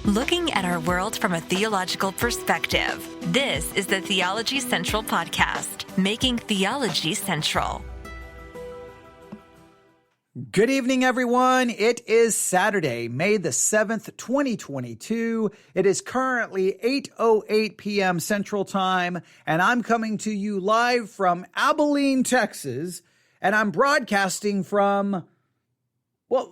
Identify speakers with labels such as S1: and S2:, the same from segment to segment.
S1: Looking at our world from a theological perspective. This is the Theology Central Podcast, making theology central.
S2: Good evening, everyone. It is Saturday, May the 7th, 2022. It is currently 8:08 p.m. Central Time, and I'm coming to you live from Abilene, Texas, and I'm broadcasting from,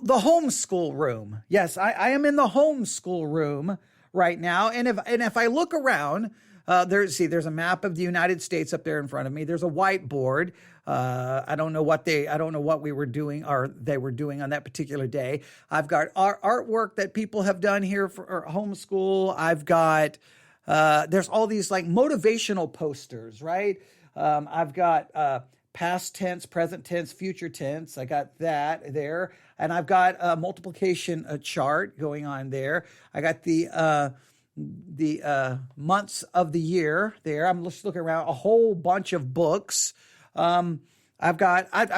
S2: the homeschool room. Yes, I am in the homeschool room right now, and if I look around, there's a map of the United States up there in front of me. There's a whiteboard. I don't know what we were doing or they were doing on that particular day. I've got artwork that people have done here for homeschool. I've got, there's all these like motivational posters, right? I've got, past tense, present tense, future tense. I got that there. And I've got a multiplication chart going on there. I got the months of the year there. I'm just looking around a whole bunch of books. I'm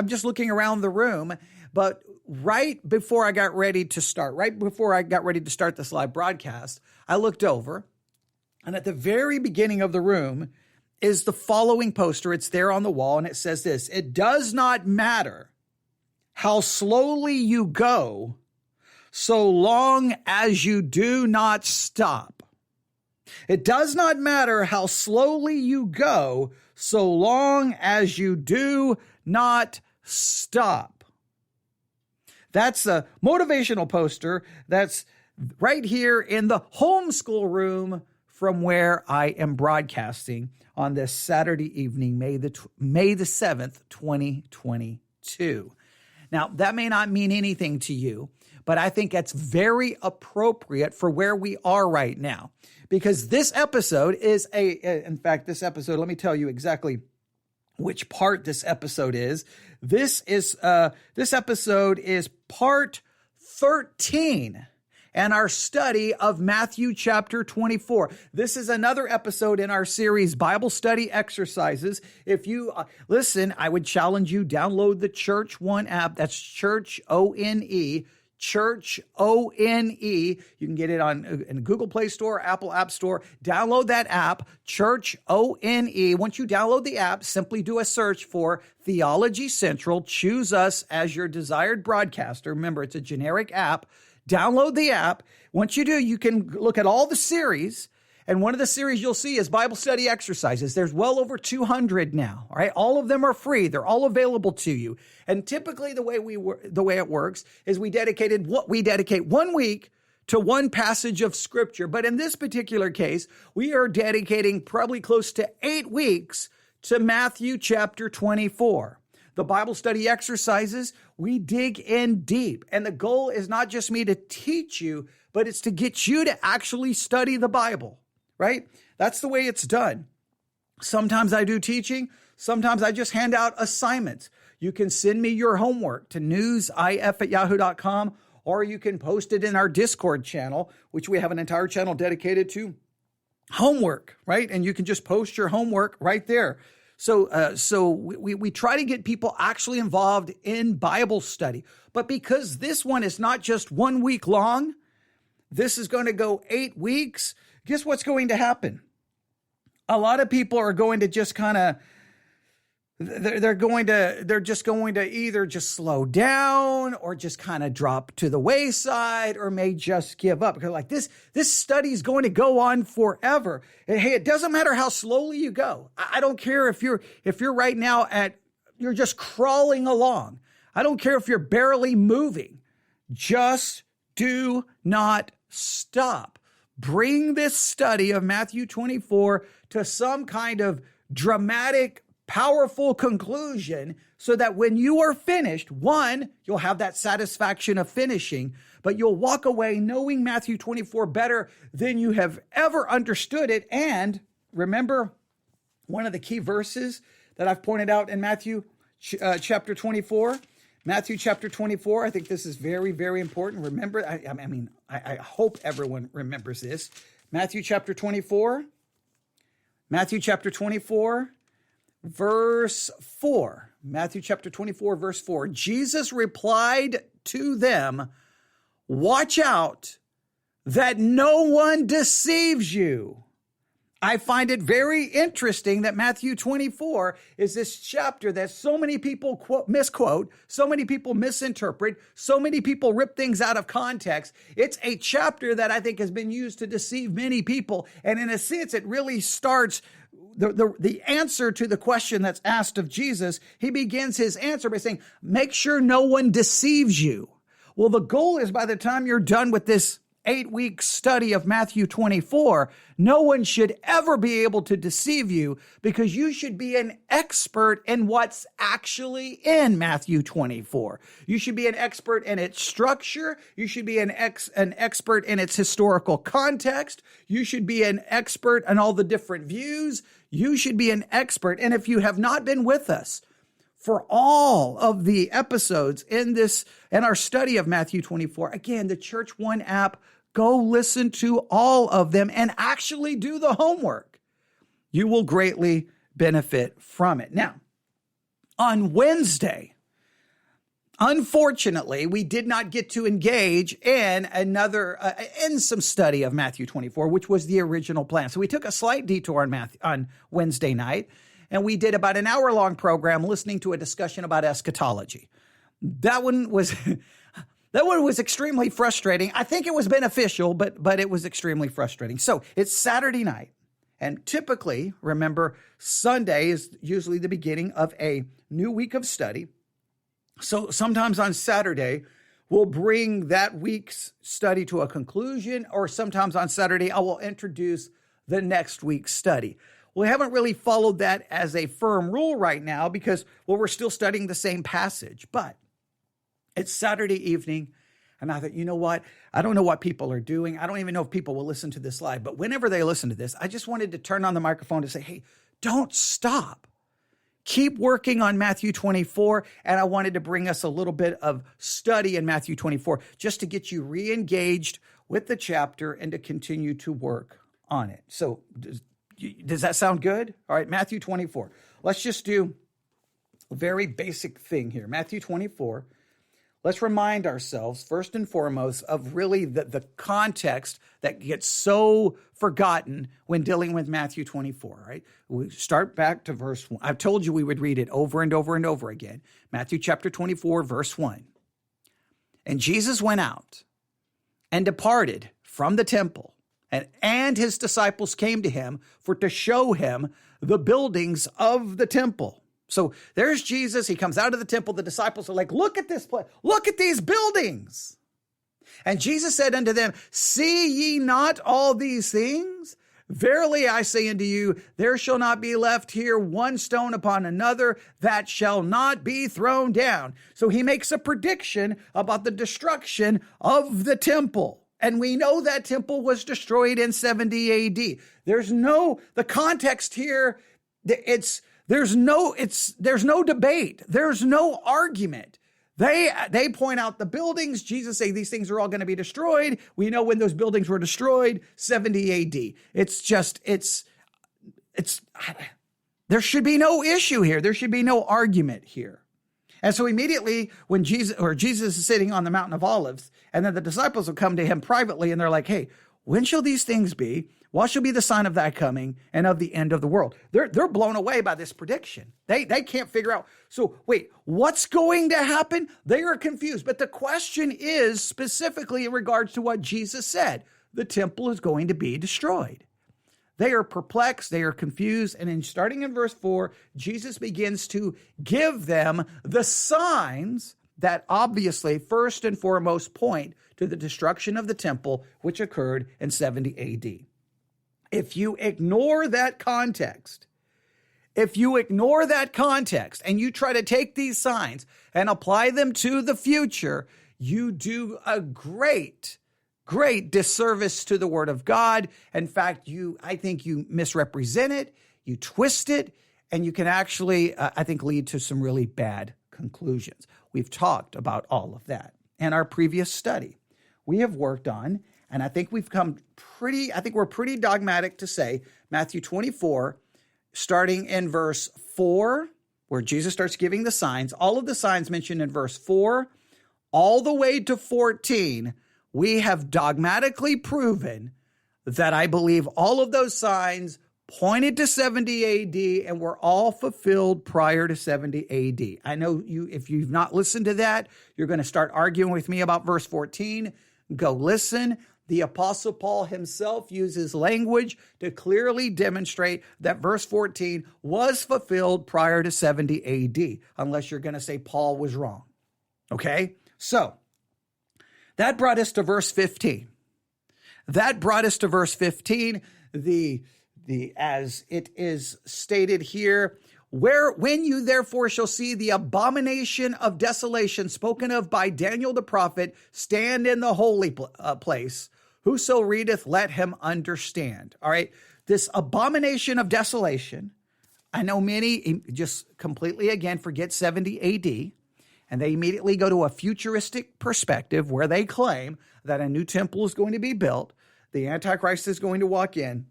S2: just looking around the room, but right before I got ready to start this live broadcast, I looked over, and at the very beginning of the room is the following poster. It's there on the wall, and it says this: "It does not matter how slowly you go, so long as you do not stop." It does not matter how slowly you go, so long as you do not stop. That's a motivational poster that's right here in the homeschool room from where I am broadcasting on this Saturday evening, May the 7th, 2022. Now, that may not mean anything to you, but I think that's very appropriate for where we are right now. Because this episode is let me tell you exactly which part this episode is. This episode is part 13 and our study of Matthew chapter 24. This is another episode in our series, Bible Study Exercises. If you listen, I would challenge you, download the Church One app. That's Church, O-N-E. Church, O-N-E. You can get it in Google Play Store, Apple App Store. Download that app, Church, O-N-E. Once you download the app, simply do a search for Theology Central. Choose us as your desired broadcaster. Remember, it's a generic app. Download the app. Once you do, you can look at all the series. And one of the series you'll see is Bible Study Exercises. There's well over 200 now, all right? All of them are free. They're all available to you. And typically the way it works is we dedicate 1 week to one passage of Scripture. But in this particular case, we are dedicating probably close to 8 weeks to Matthew chapter 24. The Bible Study Exercises, we dig in deep. And the goal is not just me to teach you, but it's to get you to actually study the Bible. Right? That's the way it's done. Sometimes I do teaching. Sometimes I just hand out assignments. You can send me your homework to newsif@yahoo.com, or you can post it in our Discord channel, which we have an entire channel dedicated to homework, right? And you can just post your homework right there. So we try to get people actually involved in Bible study. But because this one is not just 1 week long, this is going to go 8 weeks. Guess what's going to happen? A lot of people are going to just they're just going to either just slow down or just kind of drop to the wayside or may just give up. Because like this study is going to go on forever. And hey, it doesn't matter how slowly you go. I don't care if you're right now you're just crawling along. I don't care if you're barely moving. Just do not stop. Bring this study of Matthew 24 to some kind of dramatic, powerful conclusion so that when you are finished, one, you'll have that satisfaction of finishing, but you'll walk away knowing Matthew 24 better than you have ever understood it. And remember, one of the key verses that I've pointed out in Matthew chapter 24, Matthew chapter 24, I think this is very, very important. Remember, I hope everyone remembers this. Matthew chapter 24, verse 4. Matthew chapter 24, verse 4. Jesus replied to them, "Watch out that no one deceives you. I find it very interesting that Matthew 24 is this chapter that so many people misquote, so many people misinterpret, so many people rip things out of context. It's a chapter that I think has been used to deceive many people. And in a sense, it really starts the answer to the question that's asked of Jesus. He begins his answer by saying, make sure no one deceives you. Well, the goal is by the time you're done with this 8-week study of Matthew 24, no one should ever be able to deceive you, because you should be an expert in what's actually in Matthew 24. You should be an expert in its structure. You should be an expert in its historical context. You should be an expert in all the different views. You should be an expert. And if you have not been with us for all of the episodes in our study of Matthew 24, again, the Church One app, go listen to all of them and actually do the homework. You will greatly benefit from it. Now, on Wednesday, unfortunately, we did not get to engage in in some study of Matthew 24, which was the original plan. So we took a slight detour on Wednesday night, and we did about an hour-long program listening to a discussion about eschatology. That one was extremely frustrating. I think it was beneficial, but it was extremely frustrating. So it's Saturday night, and typically, remember, Sunday is usually the beginning of a new week of study. So sometimes on Saturday, we'll bring that week's study to a conclusion, or sometimes on Saturday, I will introduce the next week's study. We haven't really followed that as a firm rule right now because, well, we're still studying the same passage, but it's Saturday evening, and I thought, you know what? I don't know what people are doing. I don't even know if people will listen to this live, but whenever they listen to this, I just wanted to turn on the microphone to say, hey, don't stop. Keep working on Matthew 24, and I wanted to bring us a little bit of study in Matthew 24 just to get you re-engaged with the chapter and to continue to work on it. So does that sound good? All right, Matthew 24. Let's just do a very basic thing here. Matthew 24. Let's remind ourselves, first and foremost, of really the context that gets so forgotten when dealing with Matthew 24, right? We start back to verse 1. I've told you we would read it over and over and over again. Matthew chapter 24, verse 1. And Jesus went out and departed from the temple, and his disciples came to him to show him the buildings of the temple. So there's Jesus. He comes out of the temple. The disciples are like, look at this place. Look at these buildings. And Jesus said unto them, see ye not all these things? Verily I say unto you, there shall not be left here one stone upon another that shall not be thrown down. So he makes a prediction about the destruction of the temple. And we know that temple was destroyed in 70 AD. The context here, there's no debate. There's no argument. They point out the buildings. Jesus say these things are all going to be destroyed. We know when those buildings were destroyed, 70 AD. There should be no issue here. There should be no argument here. And so immediately when Jesus is sitting on the Mountain of Olives, and then the disciples will come to him privately and they're like, hey, when shall these things be? What shall be the sign of thy coming and of the end of the world? They're blown away by this prediction. They can't figure out. So wait, what's going to happen? They are confused. But the question is specifically in regards to what Jesus said. The temple is going to be destroyed. They are perplexed. They are confused. And then starting in verse 4, Jesus begins to give them the signs that obviously first and foremost point to the destruction of the temple, which occurred in 70 AD. If you ignore that context, and you try to take these signs and apply them to the future, you do a great disservice to the Word of God. In fact, I think you misrepresent it, you twist it, and you can actually, I think, lead to some really bad conclusions. We've talked about all of that in our previous study. We have worked on, and I think we're pretty dogmatic to say Matthew 24, starting in verse 4, where Jesus starts giving the signs, all of the signs mentioned in verse 4, all the way to 14, we have dogmatically proven that I believe all of those signs pointed to 70 AD and were all fulfilled prior to 70 AD. I know if you've not listened to that, you're going to start arguing with me about verse 14. Go listen. The Apostle Paul himself uses language to clearly demonstrate that verse 14 was fulfilled prior to 70 AD, unless you're going to say Paul was wrong. Okay? So that brought us to verse 15. As it is stated here, when you therefore shall see the abomination of desolation spoken of by Daniel the prophet stand in the holy place, whoso readeth, let him understand. All right, this abomination of desolation, I know many just completely, again, forget 70 AD, and they immediately go to a futuristic perspective where they claim that a new temple is going to be built, the Antichrist is going to walk in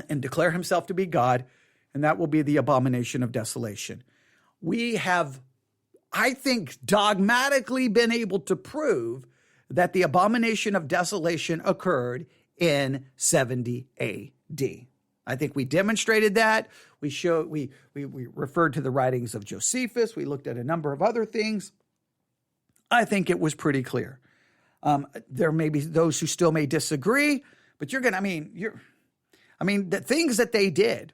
S2: and declare himself to be God, and that will be the abomination of desolation. We have, I think, dogmatically been able to prove that the abomination of desolation occurred in 70 AD. I think we demonstrated that. We referred to the writings of Josephus. We looked at a number of other things. I think it was pretty clear. There may be those who still may disagree, but the things that they did,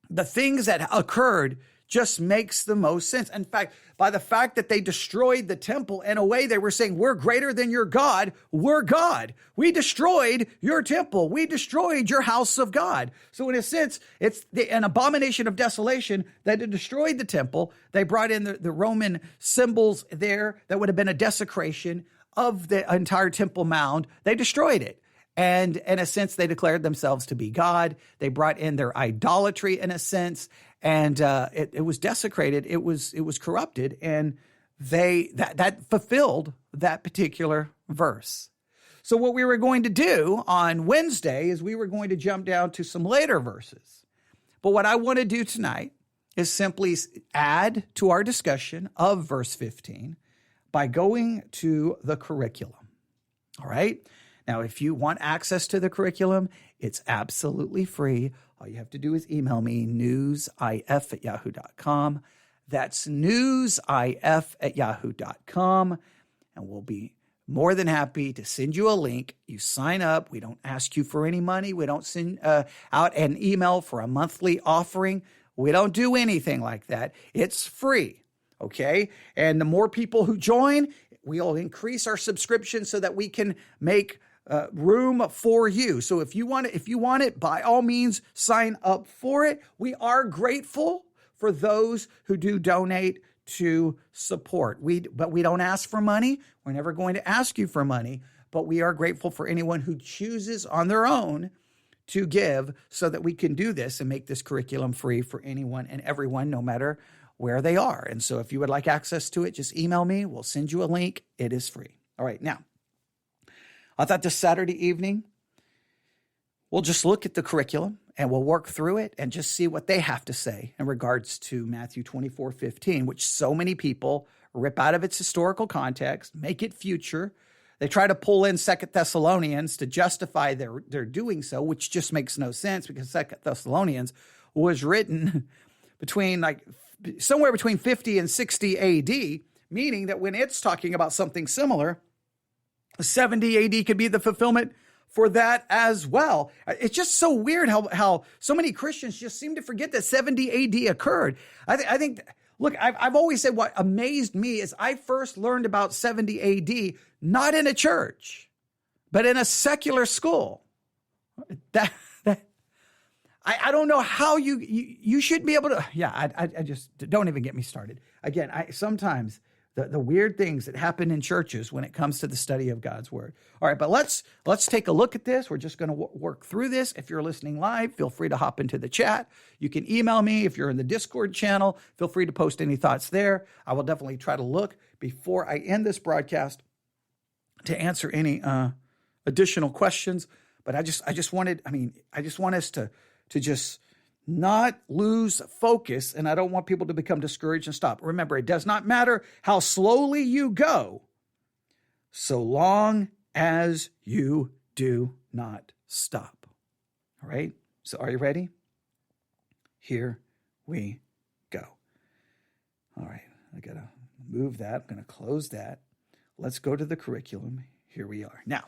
S2: the things that occurred just makes the most sense. In fact, by the fact that they destroyed the temple, in a way they were saying, we're greater than your God. We're God. We destroyed your temple. We destroyed your house of God. So in a sense, it's an abomination of desolation that had destroyed the temple. They brought in the Roman symbols there that would have been a desecration of the entire Temple Mount. They destroyed it. And in a sense, they declared themselves to be God. They brought in their idolatry in a sense, and it was desecrated. It was corrupted, and that fulfilled that particular verse. So what we were going to do on Wednesday is we were going to jump down to some later verses. But what I want to do tonight is simply add to our discussion of verse 15 by going to the curriculum. All right? Now, if you want access to the curriculum, it's absolutely free. All you have to do is email me, newsif@yahoo.com. That's newsif@yahoo.com. And we'll be more than happy to send you a link. You sign up. We don't ask you for any money. We don't send out an email for a monthly offering. We don't do anything like that. It's free, okay? And the more people who join, we'll increase our subscription so that we can make room for you. So if you want it, by all means, sign up for it. We are grateful for those who do donate to support. But we don't ask for money. We're never going to ask you for money, but we are grateful for anyone who chooses on their own to give so that we can do this and make this curriculum free for anyone and everyone, no matter where they are. And so if you would like access to it, just email me. We'll send you a link. It is free. All right. Now, I thought this Saturday evening, we'll just look at the curriculum and we'll work through it and just see what they have to say in regards to Matthew 24:15, which so many people rip out of its historical context, make it future. They try to pull in 2 Thessalonians to justify their doing so, which just makes no sense because 2 Thessalonians was written somewhere between 50 and 60 AD, meaning that when it's talking about something similar, 70 AD could be the fulfillment for that as well. It's just so weird how so many Christians just seem to forget that 70 AD occurred. I think, look, I've always said what amazed me is I first learned about 70 AD not in a church, but in a secular school. I don't know how you should be able to. Yeah, I just don't even get me started. Again, sometimes the weird things that happen in churches when it comes to the study of God's word. All right, but let's take a look at this. We're just going to work through this. If you're listening live, feel free to hop into the chat. You can email me. If you're in the Discord channel, feel free to post any thoughts there. I will definitely try to look before I end this broadcast to answer any additional questions. But I just want us to just not lose focus, and I don't want people to become discouraged and stop. Remember, it does not matter how slowly you go, so long as you do not stop. All right? So are you ready? Here we go. All right. I got to move that. I'm going to close that. Let's go to the curriculum. Here we are. Now,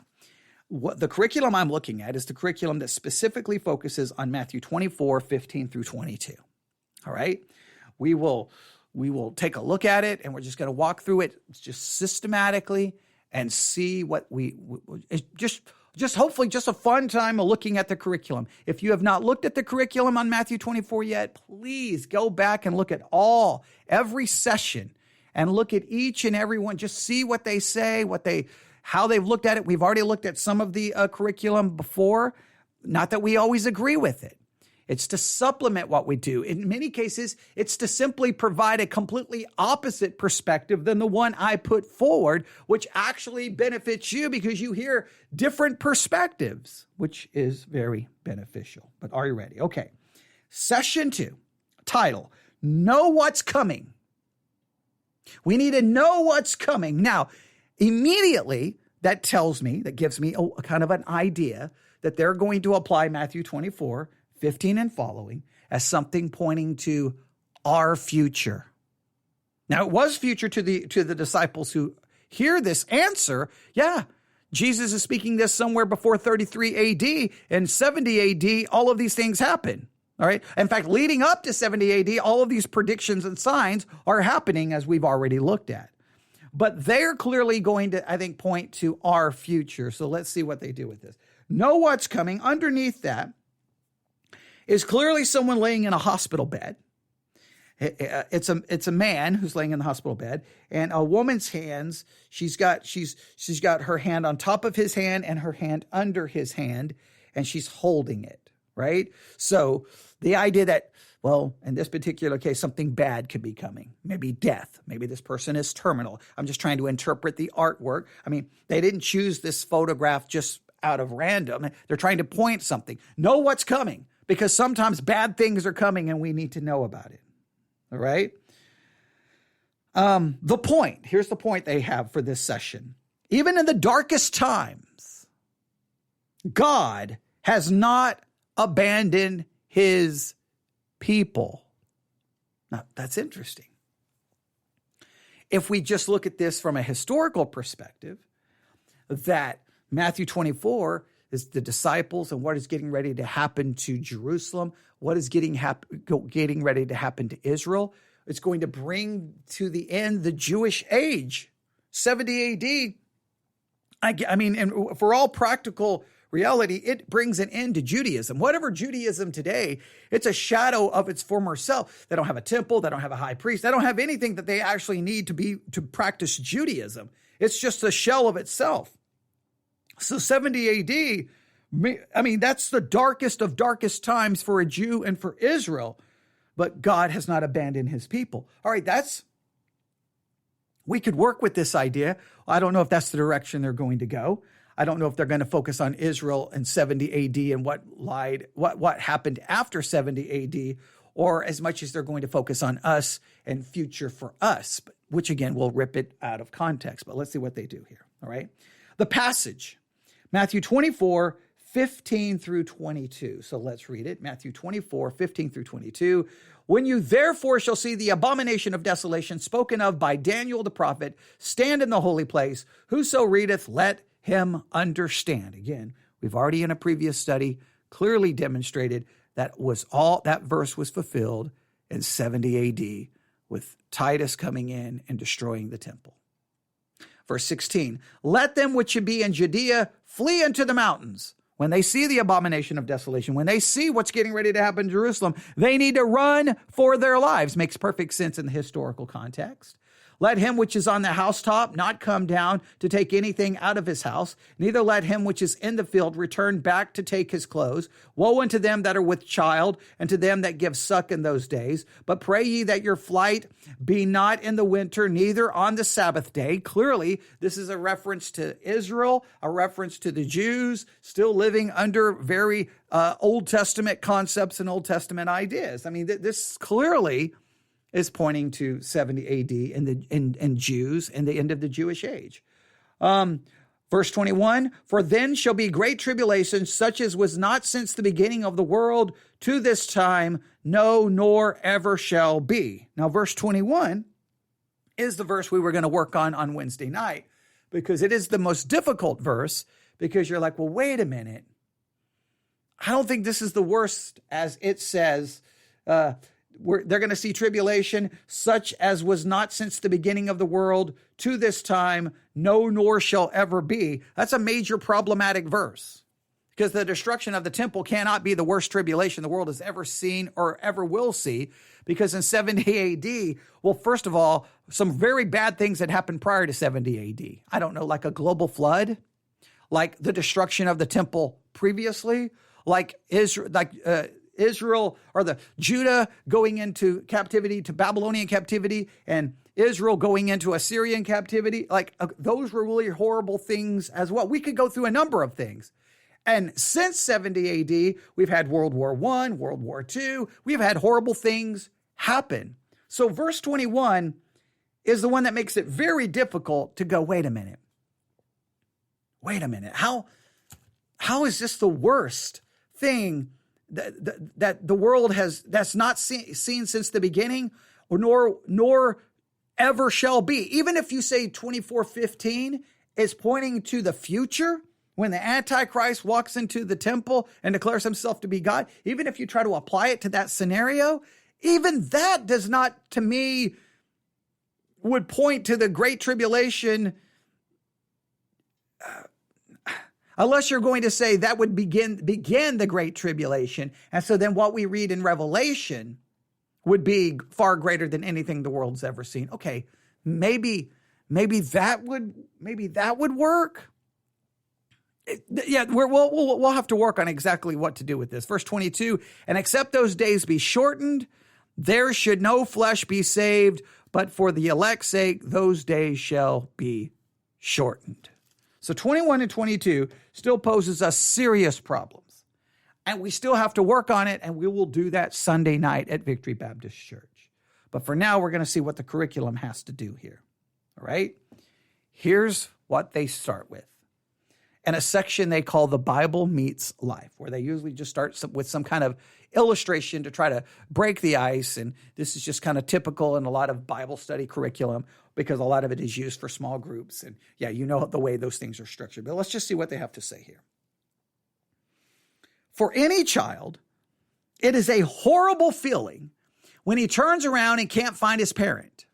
S2: what the curriculum I'm looking at is the curriculum that specifically focuses on Matthew 24, 15 through 22. All right? We will take a look at it, and we're just going to walk through it just systematically and see what just hopefully just a fun time of looking at the curriculum. If you have not looked at the curriculum on Matthew 24 yet, please go back and look at every session and look at each and every one. Just see what they say, how they've looked at it. We've already looked at some of the curriculum before. Not that we always agree with it. It's to supplement what we do. In many cases, it's to simply provide a completely opposite perspective than the one I put forward, which actually benefits you because you hear different perspectives, which is very beneficial. But are you ready? Okay. Session 2, title, Know What's Coming. We need to know what's coming. Now, immediately, that gives me a kind of an idea that they're going to apply Matthew 24, 15 and following as something pointing to our future. Now, it was future to the disciples who hear this answer. Yeah, Jesus is speaking this somewhere before 33 AD and 70 AD. All of these things happen. All right. In fact, leading up to 70 AD, all of these predictions and signs are happening as we've already looked at. But they're clearly going to, I think, point to our future. So let's see what they do with this. Know what's coming. Underneath that is clearly someone laying in a hospital bed. It's a man who's laying in the hospital bed, and a woman's hands. She's got her hand on top of his hand and her hand under his hand, and she's holding it. Right. So the idea that, well, in this particular case, something bad could be coming. Maybe death. Maybe this person is terminal. I'm just trying to interpret the artwork. I mean, they didn't choose this photograph just out of random. They're trying to point something. Know what's coming, because sometimes bad things are coming and we need to know about it. All right. Here's the point they have for this session. Even in the darkest times, God has not abandoned his people. Now, that's interesting. If we just look at this from a historical perspective, that Matthew 24 is the disciples and what is getting ready to happen to Jerusalem, what is getting ready to happen to Israel. It's going to bring to the end the Jewish age, 70 AD. I mean, and for all practical reality, it brings an end to Judaism. Whatever Judaism today, it's a shadow of its former self. They don't have a temple. They don't have a high priest. They don't have anything that they actually need to practice Judaism. It's just a shell of itself. So 70 AD, I mean, that's the darkest of darkest times for a Jew and for Israel, but God has not abandoned his people. All right, we could work with this idea. I don't know if that's the direction they're going to go. I don't know if they're going to focus on Israel in 70 AD and what happened after 70 AD, or as much as they're going to focus on us and future for us, which again, will rip it out of context. But let's see what they do here. All right. The passage, Matthew 24, 15 through 22. So let's read it. Matthew 24, 15 through 22. When you therefore shall see the abomination of desolation spoken of by Daniel the prophet stand in the holy place, whoso readeth, let him understand. Again, we've already in a previous study clearly demonstrated that verse was fulfilled in 70 AD with Titus coming in and destroying the temple. Verse 16, let them which be in Judea flee into the mountains. When they see the abomination of desolation, when they see what's getting ready to happen in Jerusalem, they need to run for their lives. Makes perfect sense in the historical context. Let him which is on the housetop not come down to take anything out of his house, neither let him which is in the field return back to take his clothes. Woe unto them that are with child, and to them that give suck in those days. But pray ye that your flight be not in the winter, neither on the Sabbath day. Clearly, this is a reference to Israel, a reference to the Jews still living under very Old Testament concepts and Old Testament ideas. I mean, this clearly is pointing to 70 AD and Jews and the end of the Jewish age. Verse 21, for then shall be great tribulation, such as was not since the beginning of the world to this time, no, nor ever shall be. Now, verse 21 is the verse we were going to work on Wednesday night, because it is the most difficult verse, because you're like, well, wait a minute. I don't think this is the worst, as it says. They're going to see tribulation such as was not since the beginning of the world to this time, no, nor shall ever be. That's a major problematic verse, because the destruction of the temple cannot be the worst tribulation the world has ever seen or ever will see, because in 70 AD, well, first of all, some very bad things had happened prior to 70 AD. I don't know, like a global flood, like the destruction of the temple previously, like Israel or the Judah going into captivity, to Babylonian captivity, and Israel going into Assyrian captivity. Like those were really horrible things as well. We could go through a number of things. And since 70 AD, we've had World War I, World War II. We've had horrible things happen. So verse 21 is the one that makes it very difficult to go, wait a minute. How is this the worst thing that the world that's not seen since the beginning, or nor ever shall be? Even if you say 24:15 is pointing to the future, when the Antichrist walks into the temple and declares himself to be God, even if you try to apply it to that scenario, even that does not, to me, would point to the Great Tribulation, unless you're going to say that would begin the Great Tribulation. And so then what we read in Revelation would be far greater than anything the world's ever seen. Okay, maybe that would work. We'll have to work on exactly what to do with this. Verse 22, and except those days be shortened, there should no flesh be saved, but for the elect's sake, those days shall be shortened. So 21 and 22 still poses us serious problems, and we still have to work on it, and we will do that Sunday night at Victory Baptist Church. But for now, we're going to see what the curriculum has to do here. All right? Here's what they start with. And a section they call the Bible Meets Life, where they usually just start with some kind of illustration to try to break the ice. And this is just kind of typical in a lot of Bible study curriculum, because a lot of it is used for small groups. And yeah, you know the way those things are structured. But let's just see what they have to say here. For any child, it is a horrible feeling when he turns around and can't find his parent.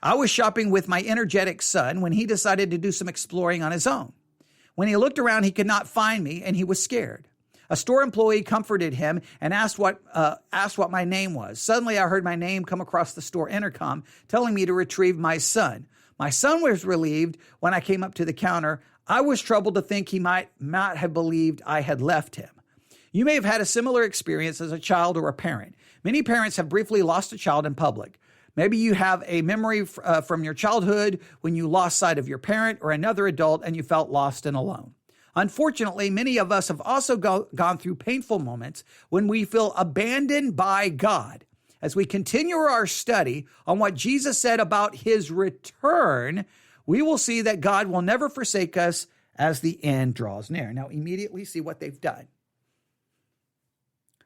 S2: I was shopping with my energetic son when he decided to do some exploring on his own. When he looked around, he could not find me, and he was scared. A store employee comforted him and asked what my name was. Suddenly, I heard my name come across the store intercom, telling me to retrieve my son. My son was relieved when I came up to the counter. I was troubled to think he might not have believed I had left him. You may have had a similar experience as a child or a parent. Many parents have briefly lost a child in public. Maybe you have a memory from your childhood when you lost sight of your parent or another adult and you felt lost and alone. Unfortunately, many of us have also gone through painful moments when we feel abandoned by God. As we continue our study on what Jesus said about his return, we will see that God will never forsake us as the end draws near. Now, immediately see what they've done.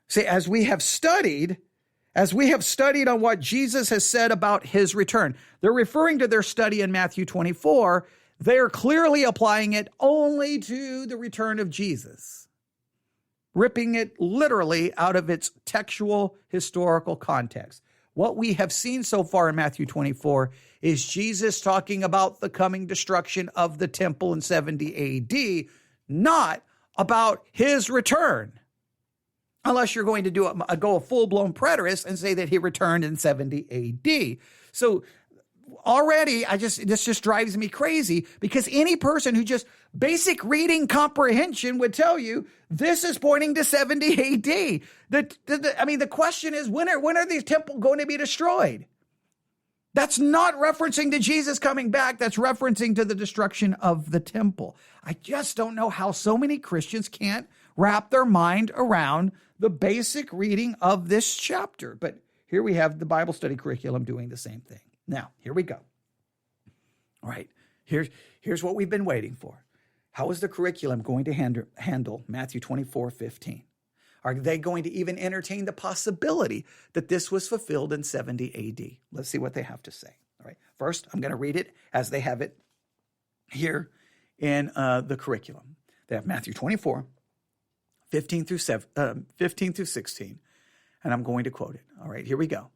S2: See, as we have studied on what Jesus has said about his return, they're referring to their study in Matthew 24. They're clearly applying it only to the return of Jesus, ripping it literally out of its textual historical context. What we have seen so far in Matthew 24 is Jesus talking about the coming destruction of the temple in 70 AD, not about his return. Unless you're going to go a full-blown preterist and say that he returned in 70 AD. So already, this just drives me crazy, because any person who just basic reading comprehension would tell you this is pointing to 70 AD. The question is, when are these temples going to be destroyed? That's not referencing to Jesus coming back. That's referencing to the destruction of the temple. I just don't know how so many Christians can't wrap their mind around the basic reading of this chapter. But here we have the Bible study curriculum doing the same thing. Now, here we go. All right, here's what we've been waiting for. How is the curriculum going to handle Matthew 24:15? Are they going to even entertain the possibility that this was fulfilled in 70 AD? Let's see what they have to say. All right. First, I'm going to read it as they have it here in the curriculum. They have Matthew 24, 15 through 16, and I'm going to quote it. All right, here we go.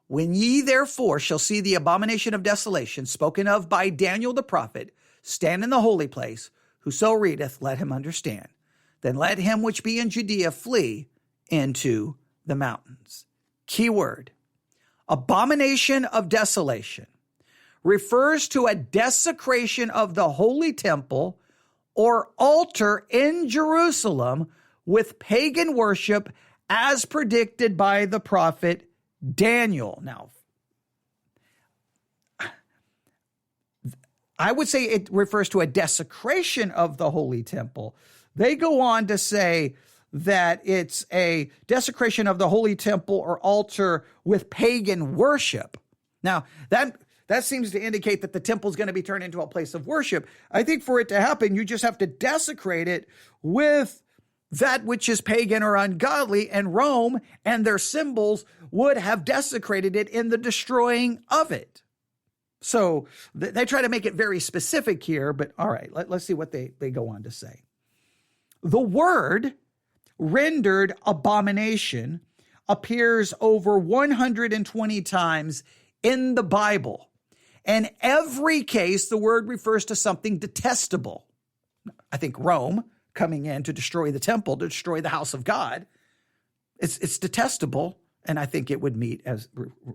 S2: When ye therefore shall see the abomination of desolation spoken of by Daniel the prophet stand in the holy place, whoso readeth, let him understand. Then let him which be in Judea flee into the mountains. Key word, abomination of desolation, refers to a desecration of the holy temple or altar in Jerusalem with pagan worship as predicted by the prophet Daniel. Now, I would say it refers to a desecration of the holy temple. They go on to say that it's a desecration of the holy temple or altar with pagan worship. Now, that seems to indicate that the temple is going to be turned into a place of worship. I think for it to happen, you just have to desecrate it with that which is pagan or ungodly, and Rome and their symbols would have desecrated it in the destroying of it. So they try to make it very specific here, but all right, let's see what they go on to say. The word rendered abomination appears over 120 times in the Bible. In every case, the word refers to something detestable. I think Rome coming in to destroy the temple, to destroy the house of God, it's detestable, and I think it would meet as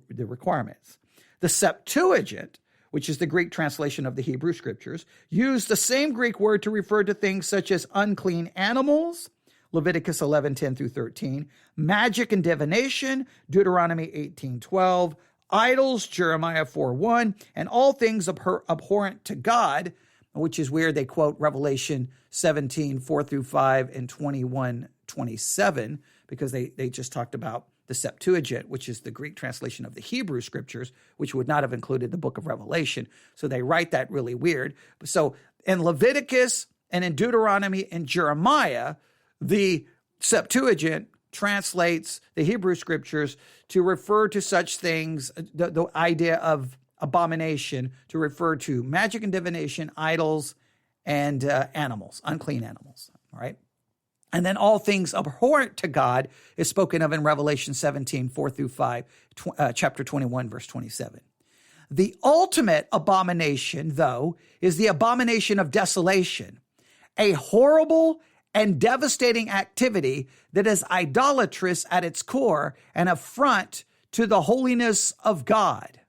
S2: the requirements. The Septuagint, which is the Greek translation of the Hebrew scriptures, used the same Greek word to refer to things such as unclean animals, Leviticus 11:10 through 13, magic and divination, Deuteronomy 18:12, idols, Jeremiah 4:1, and all things abhorrent to God, which is where they quote Revelation 17:4 through 5 and 21:27, because they just talked about the Septuagint, which is the Greek translation of the Hebrew scriptures, which would not have included the book of Revelation. So they write that really weird. So in Leviticus and in Deuteronomy and Jeremiah, the Septuagint translates the Hebrew scriptures to refer to such things, the idea of abomination, to refer to magic and divination, idols, and animals, unclean animals, all right? And then all things abhorrent to God is spoken of in Revelation 17:4 through 5, chapter 21, verse 27. The ultimate abomination, though, is the abomination of desolation, a horrible and devastating activity that is idolatrous at its core, an affront to the holiness of God.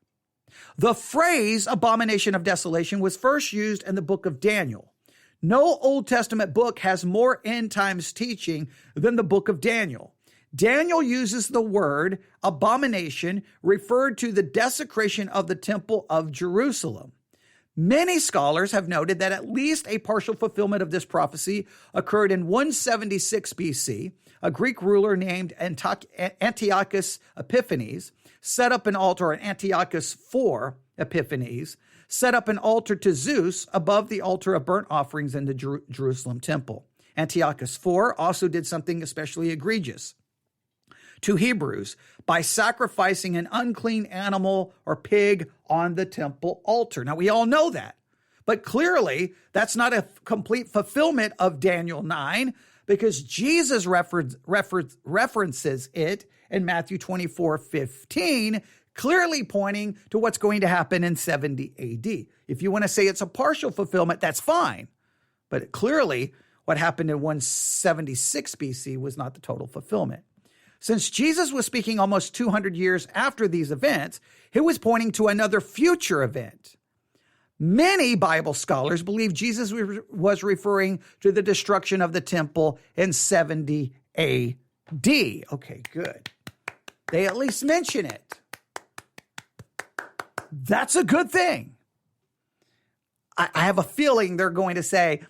S2: The phrase abomination of desolation was first used in the book of Daniel. No Old Testament book has more end times teaching than the book of Daniel. Daniel uses the word abomination referred to the desecration of the temple of Jerusalem. Many scholars have noted that at least a partial fulfillment of this prophecy occurred in 176 BC. A Greek ruler named Antiochus Epiphanes set up an altar, or Antiochus IV Epiphanes set up an altar to Zeus above the altar of burnt offerings in the Jerusalem temple. Antiochus IV also did something especially egregious to Hebrews by sacrificing an unclean animal or pig on the temple altar. Now, we all know that, but clearly that's not a complete fulfillment of Daniel 9, because Jesus references it in Matthew 24:15, clearly pointing to what's going to happen in 70 AD. If you want to say it's a partial fulfillment, that's fine. But clearly what happened in 176 BC was not the total fulfillment. Since Jesus was speaking almost 200 years after these events, he was pointing to another future event. Many Bible scholars believe Jesus was referring to the destruction of the temple in 70 AD. Okay, good. They at least mention it. That's a good thing. I have a feeling they're going to say,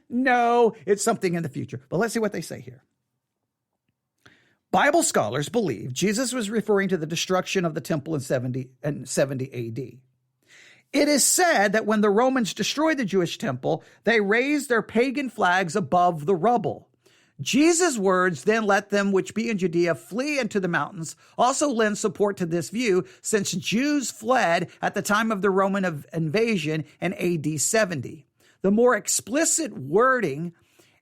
S2: no, it's something in the future. But let's see what they say here. Bible scholars believe Jesus was referring to the destruction of the temple in 70 AD. It is said that when the Romans destroyed the Jewish temple, they raised their pagan flags above the rubble. Jesus' words, then let them which be in Judea flee into the mountains, also lend support to this view, since Jews fled at the time of the Roman invasion in AD 70. The more explicit wording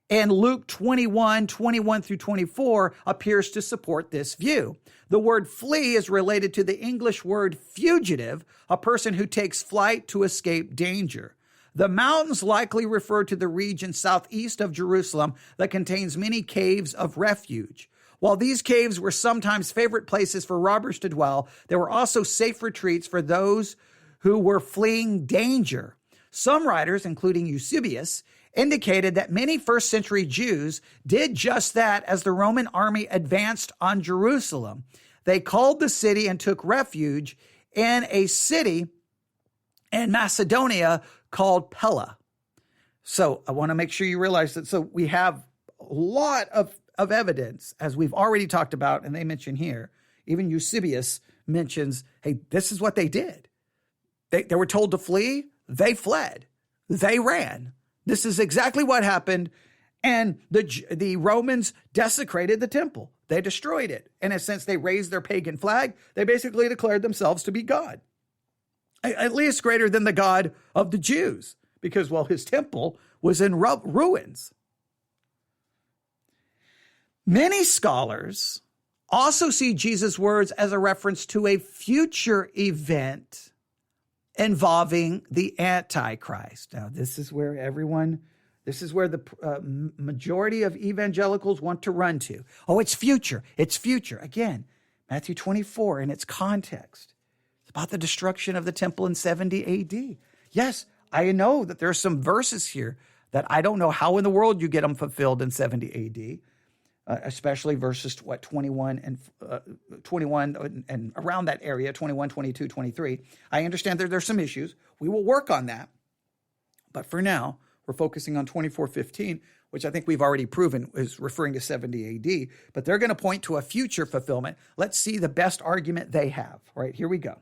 S2: in Luke 21 through 24 appears to support this view. The word flee is related to the English word fugitive, a person who takes flight to escape danger. The mountains likely refer to the region southeast of Jerusalem that contains many caves of refuge. While these caves were sometimes favorite places for robbers to dwell, they were also safe retreats for those who were fleeing danger. Some writers, including Eusebius, indicated that many first century Jews did just that as the Roman army advanced on Jerusalem. They called the city and took refuge in a city in Macedonia called Pella. So I want to make sure you realize that. So we have a lot of evidence, as we've already talked about, and they mention here, even Eusebius mentions, hey, this is what they did. They were told to flee. They fled. They ran. This is exactly what happened. And the Romans desecrated the temple. They destroyed it. In a sense, they raised their pagan flag. They basically declared themselves to be God, at least greater than the God of the Jews, because, well, his temple was in ruins. Many scholars also see Jesus' words as a reference to a future event involving the Antichrist. Now, this is where the majority of evangelicals want to run to. Oh, it's future. It's future. Again, Matthew 24 in its context. About the destruction of the temple in 70 AD. Yes, I know that there are some verses here that I don't know how in the world you get them fulfilled in 70 AD, especially verses 21 and around that area, 21, 22, 23. I understand that there's some issues. We will work on that. But for now, we're focusing on 24:15, which I think we've already proven is referring to 70 AD. But they're going to point to a future fulfillment. Let's see the best argument they have. All right, here we go.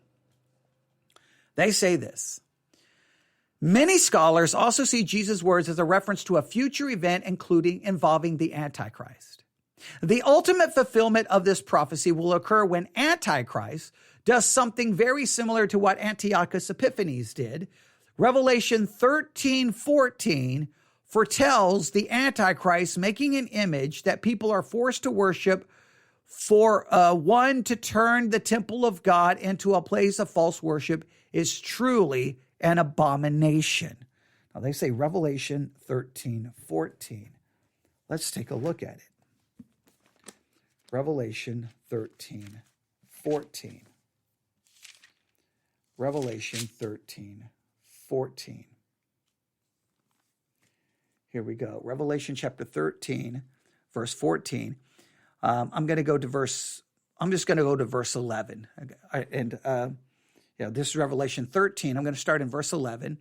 S2: They say this: many scholars also see Jesus' words as a reference to a future event involving the Antichrist. The ultimate fulfillment of this prophecy will occur when Antichrist does something very similar to what Antiochus Epiphanes did. Revelation 13:14 foretells the Antichrist making an image that people are forced to worship for one to turn the temple of God into a place of false worship is truly an abomination. Now they say Revelation 13:14. Let's take a look at it. Revelation 13:14. Revelation 13:14. Here we go. Revelation chapter 13, verse 14. I'm just going to go to verse 11. This is Revelation 13. I'm going to start in verse 11,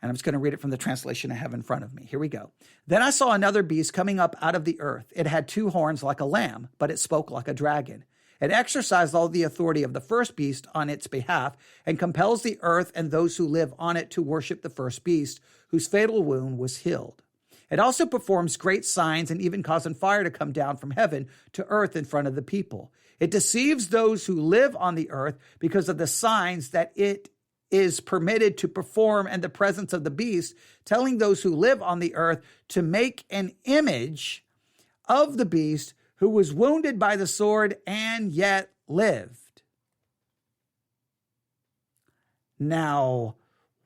S2: and I'm just going to read it from the translation I have in front of me. Here we go. Then I saw another beast coming up out of the earth. It had two horns like a lamb, but it spoke like a dragon. It exercised all the authority of the first beast on its behalf and compels the earth and those who live on it to worship the first beast, whose fatal wound was healed. It also performs great signs and even causes fire to come down from heaven to earth in front of the people. It deceives those who live on the earth because of the signs that it is permitted to perform in the presence of the beast, telling those who live on the earth to make an image of the beast who was wounded by the sword and yet lived. Now,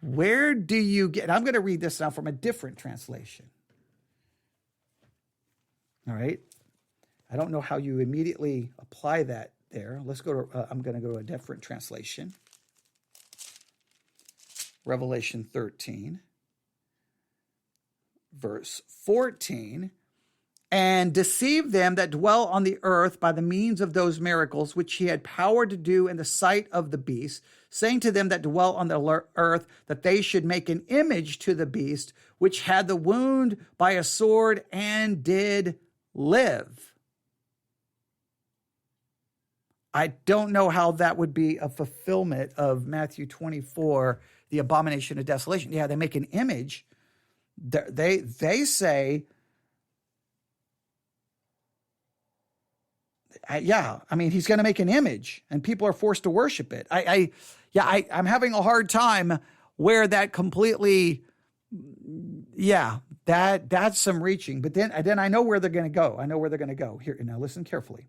S2: where do you get, I'm going to read this now from a different translation. All right. I don't know how you immediately apply that there. Let's go to, I'm going to go to a different translation. Revelation 13, verse 14. And deceive them that dwell on the earth by the means of those miracles which he had power to do in the sight of the beast, saying to them that dwell on the earth that they should make an image to the beast, which had the wound by a sword and did live. I don't know how that would be a fulfillment of Matthew 24, the abomination of desolation. Yeah, they make an image. They say, he's going to make an image and people are forced to worship it. I'm having a hard time where that completely, that's some reaching. But then I know where they're going to go. I know where they're going to go. Here, now listen carefully.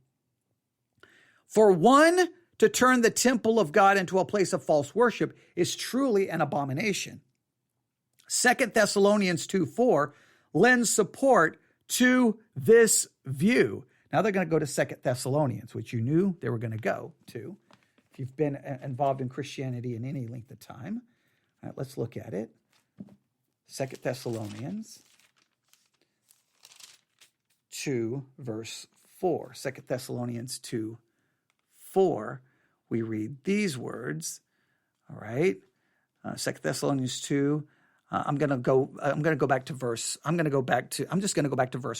S2: For one to turn the temple of God into a place of false worship is truly an abomination. 2 Thessalonians 2:4 lends support to this view. Now they're going to go to 2 Thessalonians, which you knew they were going to go to if you've been involved in Christianity in any length of time. All right, let's look at it. 2 Thessalonians 2, verse 4. 2 Thessalonians 2:4, we read these words. All right. 2 Thessalonians 2. I'm just going to go back to verse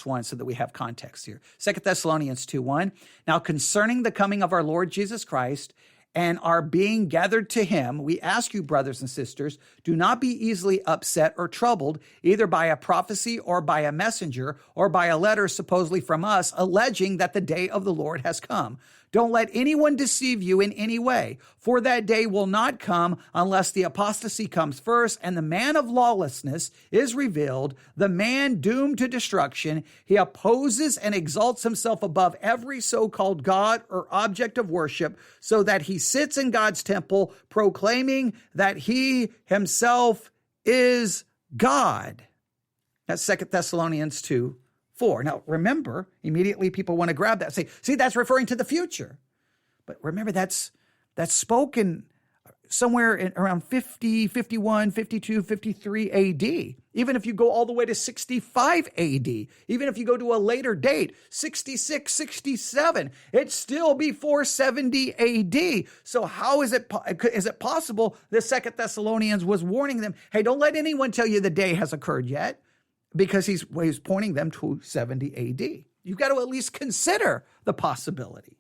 S2: 1 so that we have context here. 2 Thessalonians 2:1. Now concerning the coming of our Lord Jesus Christ and our being gathered to him, we ask you, brothers and sisters, do not be easily upset or troubled, either by a prophecy or by a messenger or by a letter supposedly from us, alleging that the day of the Lord has come. Don't let anyone deceive you in any way, for that day will not come unless the apostasy comes first and the man of lawlessness is revealed, the man doomed to destruction. He opposes and exalts himself above every so-called God or object of worship, so that he sits in God's temple proclaiming that he himself is God. That's 2 Thessalonians 2:4. Now, remember, immediately people want to grab that and say, see, that's referring to the future. But remember, that's spoken somewhere in around 50, 51, 52, 53 AD. Even if you go all the way to 65 AD, even if you go to a later date, 66, 67, it's still before 70 AD. So how is it possible that 2 Thessalonians was warning them, hey, don't let anyone tell you the day has occurred yet? Because he's pointing them to 70 AD. You've got to at least consider the possibility.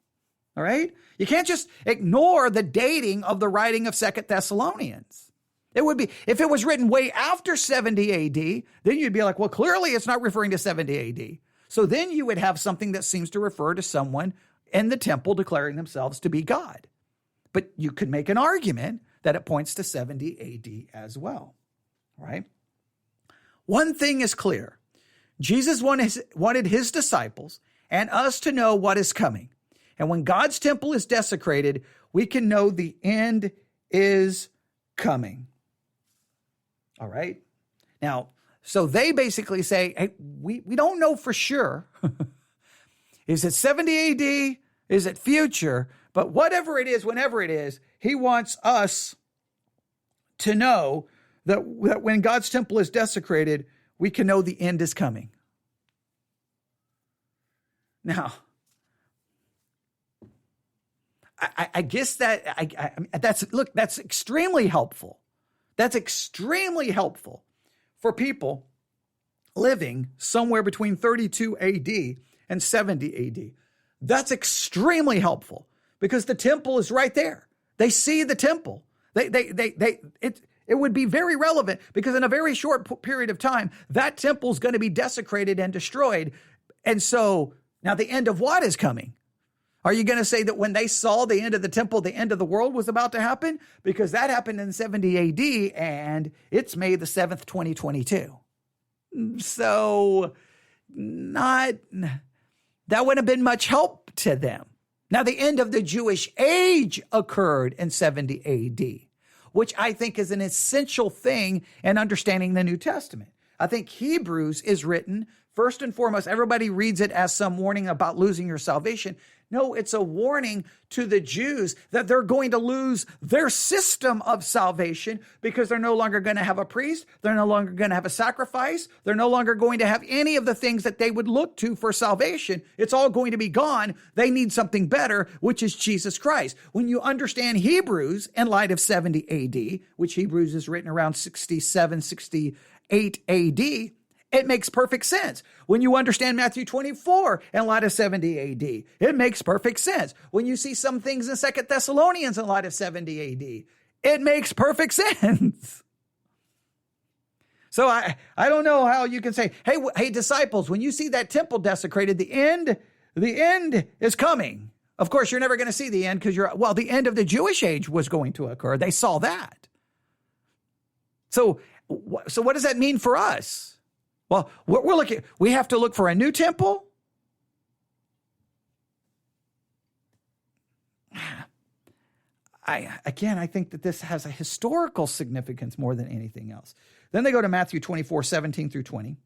S2: All right? You can't just ignore the dating of the writing of 2 Thessalonians. It would be, if it was written way after 70 AD, then you'd be like, well, clearly it's not referring to 70 AD. So then you would have something that seems to refer to someone in the temple declaring themselves to be God. But you could make an argument that it points to 70 AD as well. All right? One thing is clear. Jesus wanted his disciples and us to know what is coming. And when God's temple is desecrated, we can know the end is coming. All right? Now, so they basically say, hey, we don't know for sure. Is it 70 AD? Is it future? But whatever it is, whenever it is, he wants us to know that when God's temple is desecrated, we can know the end is coming. Now, I guess that's extremely helpful. That's extremely helpful for people living somewhere between 32 AD and 70 AD. That's extremely helpful because the temple is right there. They see the temple. It would be very relevant because in a very short period of time, that temple is going to be desecrated and destroyed. And so now the end of what is coming? Are you going to say that when they saw the end of the temple, the end of the world was about to happen? Because that happened in 70 AD and it's May the 7th, 2022. So that wouldn't have been much help to them. Now the end of the Jewish age occurred in 70 AD. Which I think is an essential thing in understanding the New Testament. I think Hebrews is written, first and foremost, everybody reads it as some warning about losing your salvation. No, it's a warning to the Jews that they're going to lose their system of salvation because they're no longer going to have a priest. They're no longer going to have a sacrifice. They're no longer going to have any of the things that they would look to for salvation. It's all going to be gone. They need something better, which is Jesus Christ. When you understand Hebrews in light of 70 AD, which Hebrews is written around 67, 68 AD, it makes perfect sense. When you understand Matthew 24 in light of 70 AD, it makes perfect sense. When you see some things in 2 Thessalonians in light of 70 AD, It makes perfect sense. So I don't know how you can say, hey, disciples, when you see that temple desecrated, the end is coming. Of course, you're never going to see the end because the end of the Jewish age was going to occur. They saw that. So what does that mean for us? Well, we have to look for a new temple. I think that this has a historical significance more than anything else. Then they go to Matthew 24:17 through 20.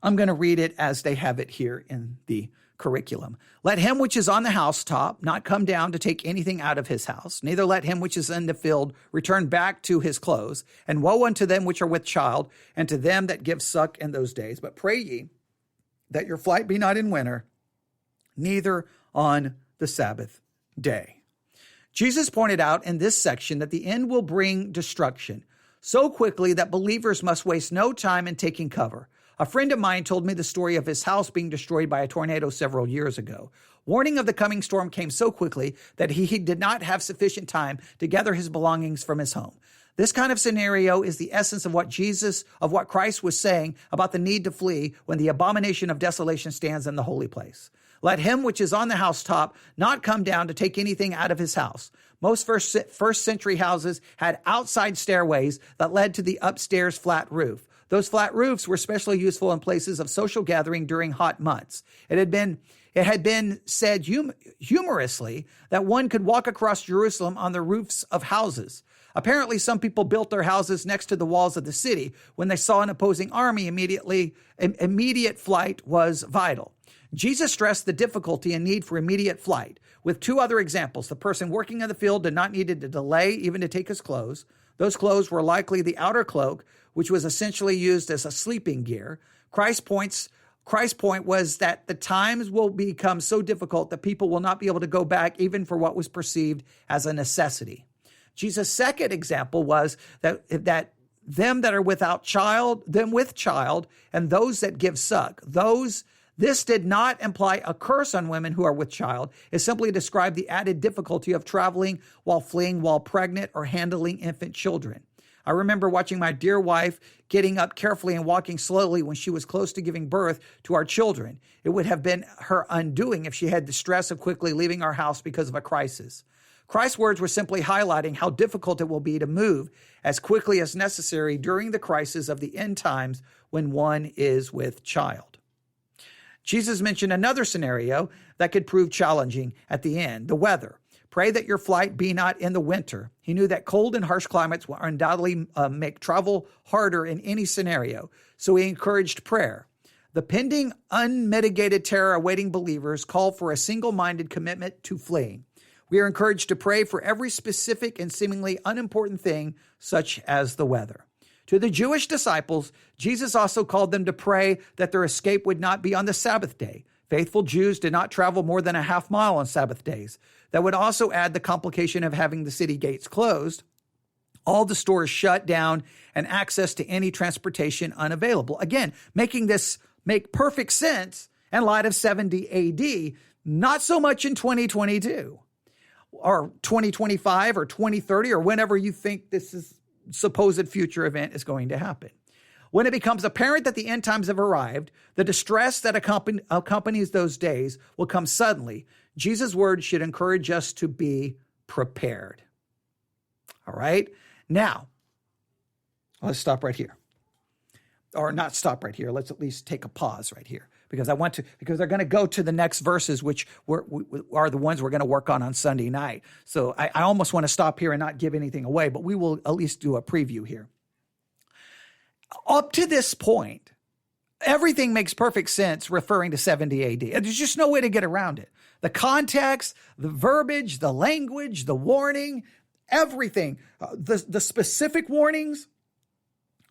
S2: I'm going to read it as they have it here in the curriculum. Let him which is on the housetop not come down to take anything out of his house, neither let him which is in the field return back to his clothes. And woe unto them which are with child, and to them that give suck in those days. But pray ye that your flight be not in winter, neither on the Sabbath day. Jesus pointed out in this section that the end will bring destruction so quickly that believers must waste no time in taking cover. A friend of mine told me the story of his house being destroyed by a tornado several years ago. Warning of the coming storm came so quickly that he did not have sufficient time to gather his belongings from his home. This kind of scenario is the essence of what Christ was saying about the need to flee when the abomination of desolation stands in the holy place. Let him which is on the housetop not come down to take anything out of his house. Most first century houses had outside stairways that led to the upstairs flat roof. Those flat roofs were especially useful in places of social gathering during hot months. It had been said humorously that one could walk across Jerusalem on the roofs of houses. Apparently, some people built their houses next to the walls of the city. When they saw an opposing army, immediate flight was vital. Jesus stressed the difficulty and need for immediate flight. With two other examples, the person working in the field did not need to delay even to take his clothes. Those clothes were likely the outer cloak, which was essentially used as a sleeping gear. Christ's point was that the times will become so difficult that people will not be able to go back even for what was perceived as a necessity. Jesus' second example was that them that are without child, them with child, and those that give suck, this did not imply a curse on women who are with child. It simply described the added difficulty of traveling while fleeing while pregnant or handling infant children. I remember watching my dear wife getting up carefully and walking slowly when she was close to giving birth to our children. It would have been her undoing if she had the stress of quickly leaving our house because of a crisis. Christ's words were simply highlighting how difficult it will be to move as quickly as necessary during the crisis of the end times when one is with child. Jesus mentioned another scenario that could prove challenging at the end, the weather. Pray that your flight be not in the winter. He knew that cold and harsh climates will undoubtedly make travel harder in any scenario, so he encouraged prayer. The pending unmitigated terror awaiting believers called for a single-minded commitment to fleeing. We are encouraged to pray for every specific and seemingly unimportant thing, such as the weather. To the Jewish disciples, Jesus also called them to pray that their escape would not be on the Sabbath day. Faithful Jews did not travel more than a half mile on Sabbath days. That would also add the complication of having the city gates closed, all the stores shut down, and access to any transportation unavailable. Again, making this make perfect sense in light of 70 AD, not so much in 2022 or 2025 or 2030 or whenever you think this is supposed future event is going to happen. When it becomes apparent that the end times have arrived, the distress that accompanies those days will come suddenly. Jesus' words should encourage us to be prepared. All right? Now, let's stop right here. Or not stop right here. Let's at least take a pause right here because they're going to go to the next verses, which are the ones we're going to work on Sunday night. So I almost want to stop here and not give anything away, but we will at least do a preview here. Up to this point, everything makes perfect sense referring to 70 AD. There's just no way to get around it. The context, the verbiage, the language, the warning, everything, the specific warnings.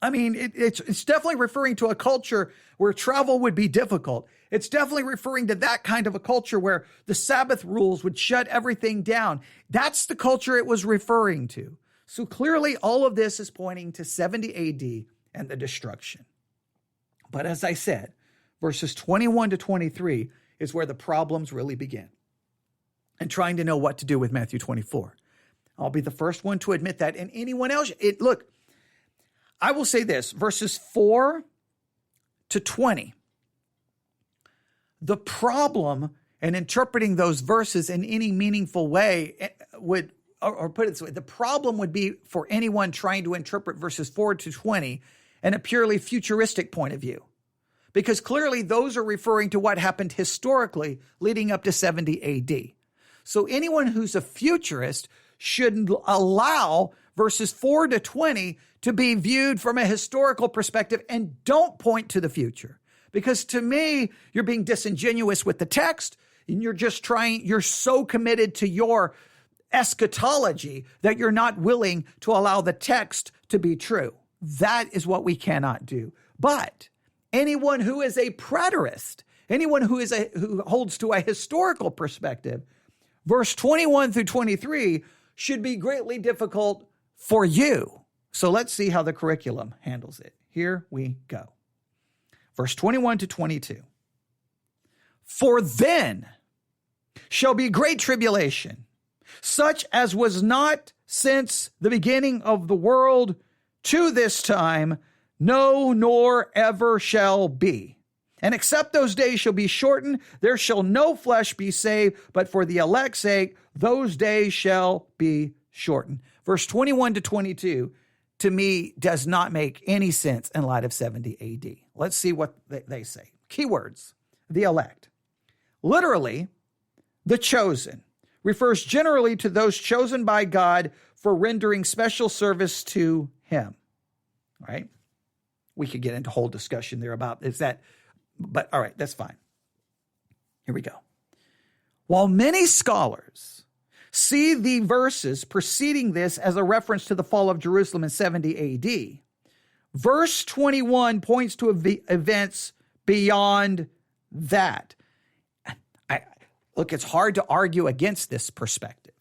S2: I mean, it's definitely referring to a culture where travel would be difficult. It's definitely referring to that kind of a culture where the Sabbath rules would shut everything down. That's the culture it was referring to. So clearly all of this is pointing to 70 AD and the destruction. But as I said, verses 21 to 23 is where the problems really begin. And trying to know what to do with Matthew 24. I'll be the first one to admit that. And anyone else, look, I will say this, verses 4 to 20. The problem in interpreting those verses in any meaningful way would, or put it this way, the problem would be for anyone trying to interpret verses 4 to 20 in a purely futuristic point of view. Because clearly those are referring to what happened historically leading up to 70 AD. So anyone who's a futurist should allow verses 4 to 20 to be viewed from a historical perspective and don't point to the future. Because to me, you're being disingenuous with the text and you're so committed to your eschatology that you're not willing to allow the text to be true. That is what we cannot do. But anyone who is a preterist, anyone who holds to a historical perspective, verse 21 through 23 should be greatly difficult for you. So let's see how the curriculum handles it. Here we go. Verse 21 to 22. For then shall be great tribulation, such as was not since the beginning of the world to this time, no, nor ever shall be. And except those days shall be shortened, there shall no flesh be saved, but for the elect's sake, those days shall be shortened. Verse 21 to 22, to me, does not make any sense in light of 70 AD. Let's see what they say. Keywords, the elect. Literally, the chosen refers generally to those chosen by God for rendering special service to him. Right? We could get into a whole discussion there about is that, but all right, that's fine. Here we go. While many scholars see the verses preceding this as a reference to the fall of Jerusalem in 70 AD, verse 21 points to events beyond that. Look, it's hard to argue against this perspective.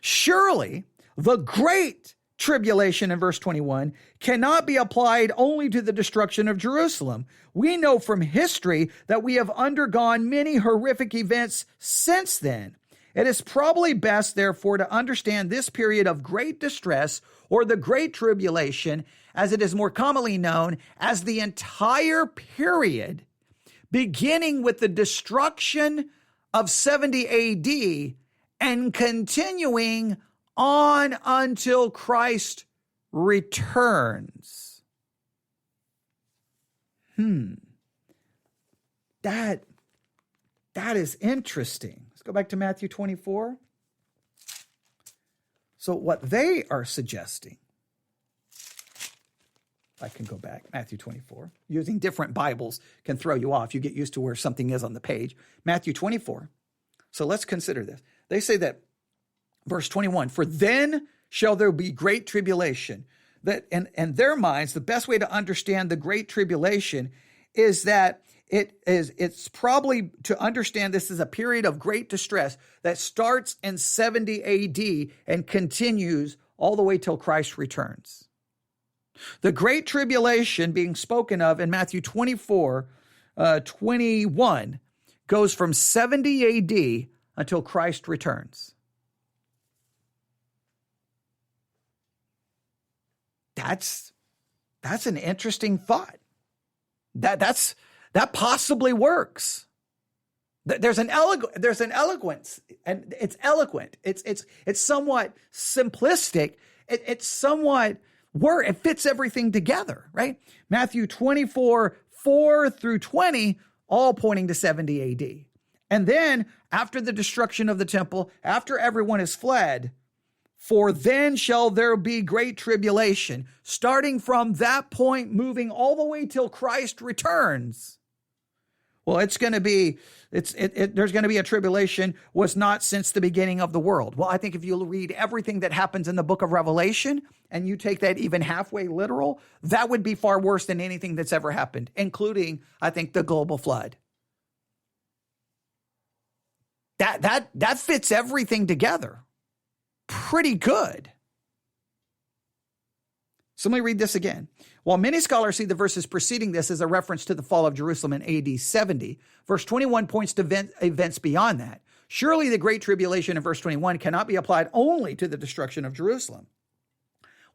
S2: Surely, the great tribulation in verse 21 cannot be applied only to the destruction of Jerusalem. We know from history that we have undergone many horrific events since then. It is probably best, therefore, to understand this period of great distress, or the Great Tribulation, as it is more commonly known, as the entire period beginning with the destruction of 70 AD and continuing on until Christ returns. That is interesting. Let's go back to Matthew 24. So what they are suggesting, I can go back, Matthew 24. Using different Bibles can throw you off. You get used to where something is on the page. Matthew 24. So let's consider this. They say that verse 21, for then shall there be great tribulation. That in their minds, the best way to understand the great tribulation is that it's probably to understand this is a period of great distress that starts in 70 AD and continues all the way till Christ returns. The great tribulation being spoken of in Matthew 24, 21 goes from 70 AD until Christ returns. That's an interesting thought. That possibly works. There's an eloquence, and it's eloquent. It's somewhat simplistic. It's somewhat it fits everything together, right? Matthew 24, 4 through 20, all pointing to 70 AD. And then after the destruction of the temple, after everyone has fled, for then shall there be great tribulation, starting from that point, moving all the way till Christ returns. Well, there's going to be a tribulation was not since the beginning of the world. Well, I think if you read everything that happens in the book of Revelation and you take that even halfway literal, that would be far worse than anything that's ever happened, including, I think, the global flood. That fits everything together pretty good. So let me read this again. While many scholars see the verses preceding this as a reference to the fall of Jerusalem in AD 70, verse 21 points to events beyond that. Surely the Great Tribulation in verse 21 cannot be applied only to the destruction of Jerusalem.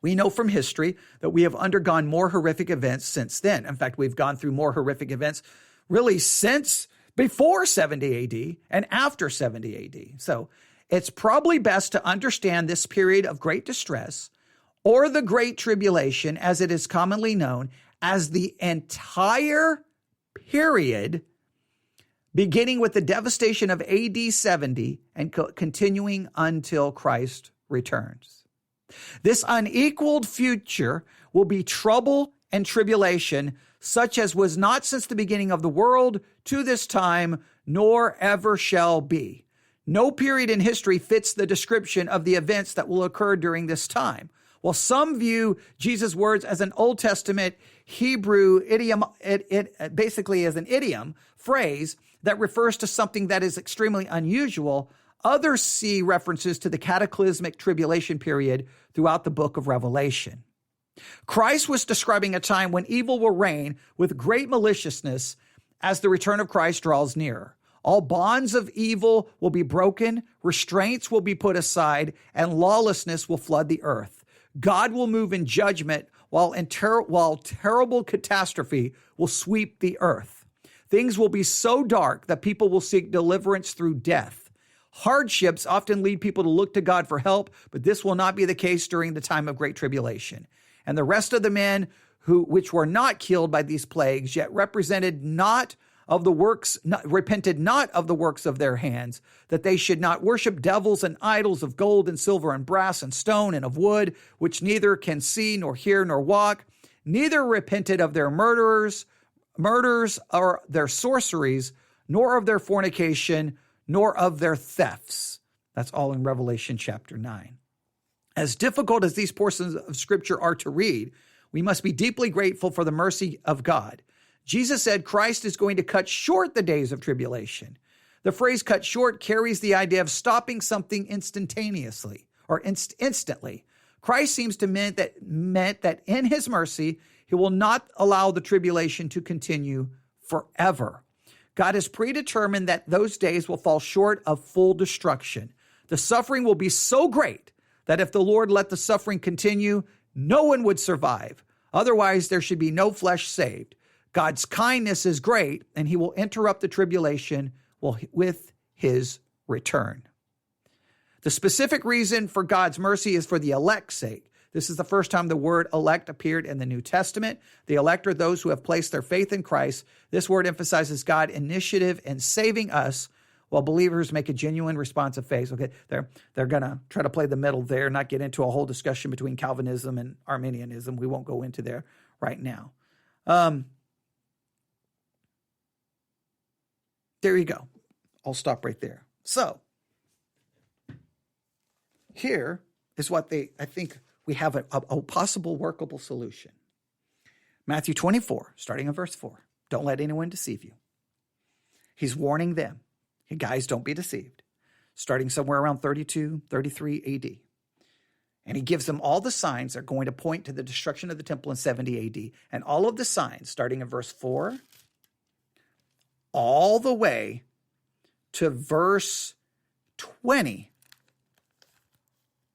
S2: We know from history that we have undergone more horrific events since then. In fact, we've gone through more horrific events really since before 70 AD and after 70 AD. So it's probably best to understand this period of great distress, or the Great Tribulation, as it is commonly known, as the entire period beginning with the devastation of AD 70 and continuing until Christ returns. This unequaled future will be trouble and tribulation, such as was not since the beginning of the world to this time, nor ever shall be. No period in history fits the description of the events that will occur during this time. While some view Jesus' words as an Old Testament Hebrew idiom, it basically as an idiom phrase that refers to something that is extremely unusual, others see references to the cataclysmic tribulation period throughout the book of Revelation. Christ was describing a time when evil will reign with great maliciousness as the return of Christ draws nearer. All bonds of evil will be broken, restraints will be put aside, and lawlessness will flood the earth. God will move in judgment while terrible catastrophe will sweep the earth. Things will be so dark that people will seek deliverance through death. Hardships often lead people to look to God for help, but this will not be the case during the time of great tribulation. And the rest of the men which were not killed by these plagues, yet repented not of the works of their hands, that they should not worship devils and idols of gold and silver and brass and stone and of wood, which neither can see nor hear nor walk, neither repented of their murders or their sorceries, nor of their fornication, nor of their thefts. That's all in Revelation chapter 9. As difficult as these portions of Scripture are to read, we must be deeply grateful for the mercy of God. Jesus said Christ is going to cut short the days of tribulation. The phrase cut short carries the idea of stopping something instantaneously or instantly. Christ seems to meant that in his mercy, he will not allow the tribulation to continue forever. God has predetermined that those days will fall short of full destruction. The suffering will be so great that if the Lord let the suffering continue, no one would survive. Otherwise, there should be no flesh saved. God's kindness is great, and he will interrupt the tribulation with his return. The specific reason for God's mercy is for the elect's sake. This is the first time the word elect appeared in the New Testament. The elect are those who have placed their faith in Christ. This word emphasizes God's initiative in saving us, while believers make a genuine response of faith. Okay, they're going to try to play the middle there, not get into a whole discussion between Calvinism and Arminianism. We won't go into there right now. There you go. I'll stop right there. So, here is what I think we have a possible workable solution. Matthew 24, starting in verse 4. Don't let anyone deceive you. He's warning them. Hey, guys, don't be deceived. Starting somewhere around 32, 33 AD. And he gives them all the signs that are going to point to the destruction of the temple in 70 AD. And all of the signs, starting in verse 4, all the way to verse 20,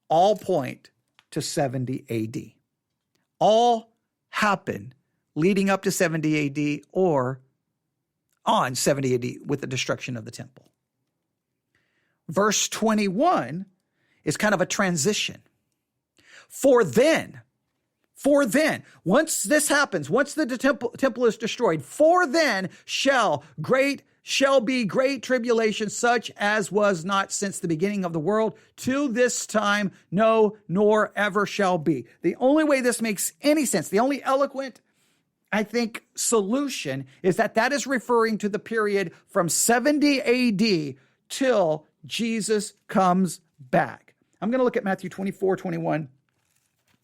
S2: all point to 70 AD. All happen leading up to 70 AD or on 70 AD with the destruction of the temple. Verse 21 is kind of a transition. For then, once this happens, once the temple is destroyed, for then shall be great tribulation, such as was not since the beginning of the world to this time, no, nor ever shall be. The only way this makes any sense, the only eloquent, I think, solution is that is referring to the period from 70 AD till Jesus comes back. I'm going to look at Matthew 24:21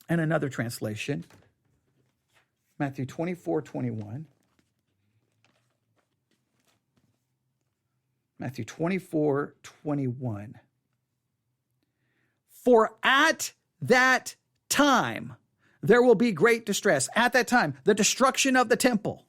S2: and another translation. Matthew 24:21. Matthew 24:21. For at that time there will be great distress. At that time, the destruction of the temple.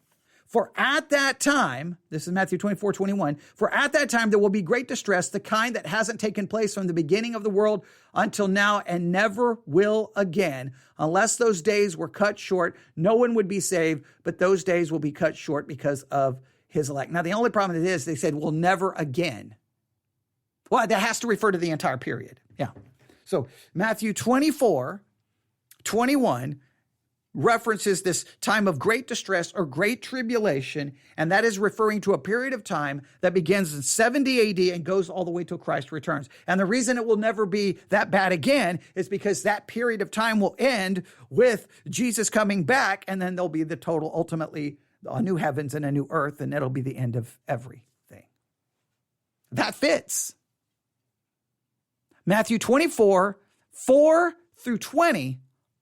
S2: For at that time, this is Matthew 24:21, for at that time there will be great distress, the kind that hasn't taken place from the beginning of the world until now and never will again. Unless those days were cut short, no one would be saved, but those days will be cut short because of his elect. Now, the only problem is they said, will never again. Well, that has to refer to the entire period. Yeah. So Matthew 24:21 references this time of great distress or great tribulation, and that is referring to a period of time that begins in 70 AD and goes all the way till Christ returns. And the reason it will never be that bad again is because that period of time will end with Jesus coming back, and then there'll be the total, ultimately, a new heavens and a new earth, and it'll be the end of everything. That fits. Matthew 24:4-20,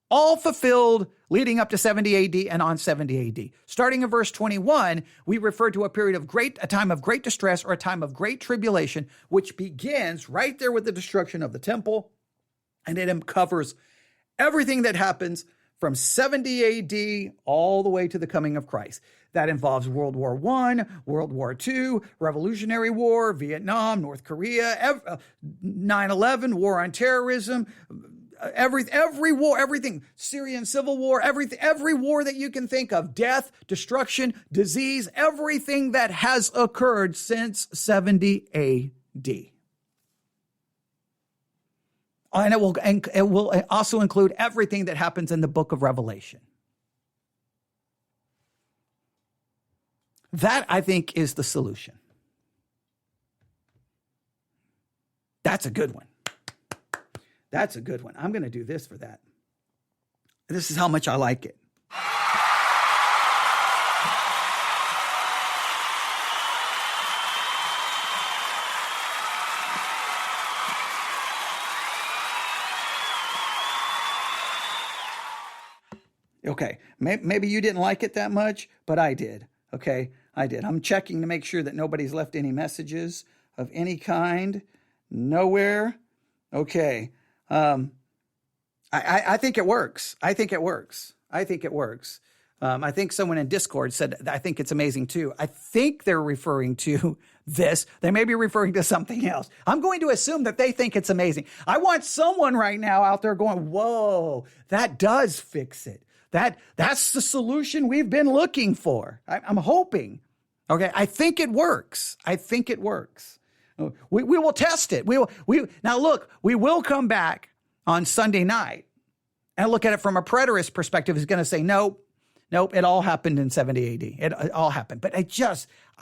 S2: all fulfilled leading up to 70 AD and on 70 AD. Starting in verse 21, we refer to a time of great distress or a time of great tribulation, which begins right there with the destruction of the temple, and it covers everything that happens from 70 AD all the way to the coming of Christ. That involves World War I, World War II, Revolutionary War, Vietnam, North Korea, 9/11, war on terrorism, every war, everything, Syrian civil war, every war that you can think of, death, destruction, disease, everything that has occurred since 70 AD. And it will also include everything that happens in the book of Revelation. That, I think, is the solution. That's a good one. That's a good one. I'm going to do this for that. This is how much I like it. Okay, maybe you didn't like it that much, but I did. Okay, I did. I'm checking to make sure that nobody's left any messages of any kind. Nowhere. Okay. I think it works. I think someone in Discord said, I think it's amazing too. I think they're referring to this. They may be referring to something else. I'm going to assume that they think it's amazing. I want someone right now out there going, whoa, that does fix it. That's the solution we've been looking for. I'm hoping. Okay. I think it works. We will test it. Now look, we will come back on Sunday night and look at it from a preterist perspective. Is going to say, nope, it all happened in 70 AD. It all happened. But I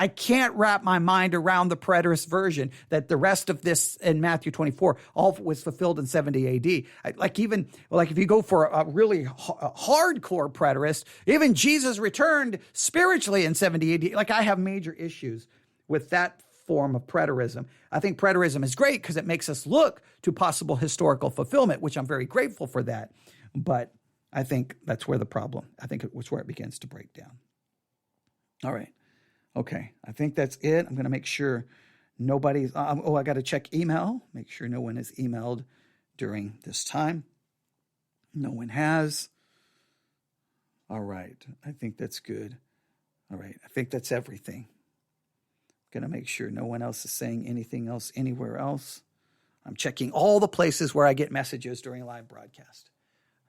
S2: can't wrap my mind around the preterist version that the rest of this in Matthew 24 all was fulfilled in 70 AD. Like if you go for a really hardcore preterist, even Jesus returned spiritually in 70 AD. Like, I have major issues with that form of preterism. I think preterism is great because it makes us look to possible historical fulfillment, which I'm very grateful for that. But I think that's where it's where it begins to break down. All right. Okay. I think that's it. I'm going to make sure nobody's, I got to check email, make sure no one has emailed during this time. No one has. All right. I think that's good. All right. I think that's everything. Going to make sure no one else is saying anything else anywhere else. I'm checking all the places where I get messages during live broadcast.